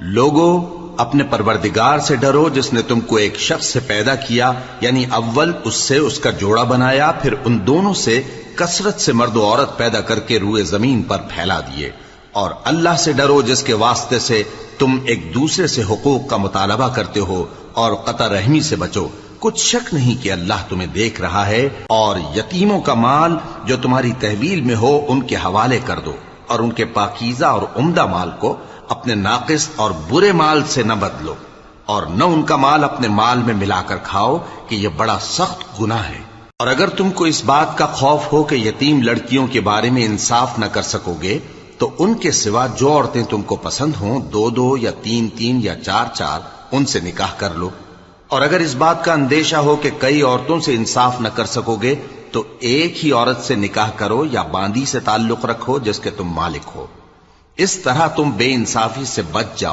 لوگو اپنے پروردگار سے ڈرو جس نے تم کو ایک شخص سے پیدا کیا، یعنی اول اس سے اس کا جوڑا بنایا، پھر ان دونوں سے کثرت سے مرد و عورت پیدا کر کے روئے زمین پر پھیلا دیے۔ اور اللہ سے ڈرو جس کے واسطے سے تم ایک دوسرے سے حقوق کا مطالبہ کرتے ہو، اور قطع رحمی سے بچو، کچھ شک نہیں کہ اللہ تمہیں دیکھ رہا ہے۔ اور یتیموں کا مال جو تمہاری تحویل میں ہو ان کے حوالے کر دو، اور ان کے پاکیزہ اور عمدہ مال کو اپنے ناقص اور برے مال سے نہ بدلو، اور نہ ان کا مال اپنے مال میں ملا کر کھاؤ کہ یہ بڑا سخت گناہ ہے۔ اور اگر تم کو اس بات کا خوف ہو کہ یتیم لڑکیوں کے بارے میں انصاف نہ کر سکو گے تو ان کے سوا جو عورتیں تم کو پسند ہوں، 2 یا 3 یا 4 ان سے نکاح کر لو۔ اور اگر اس بات کا اندیشہ ہو کہ کئی عورتوں سے انصاف نہ کر سکو گے تو ایک ہی عورت سے نکاح کرو یا باندی سے تعلق رکھو جس کے تم مالک ہو، اس طرح تم بے انصافی سے بچ جاؤ۔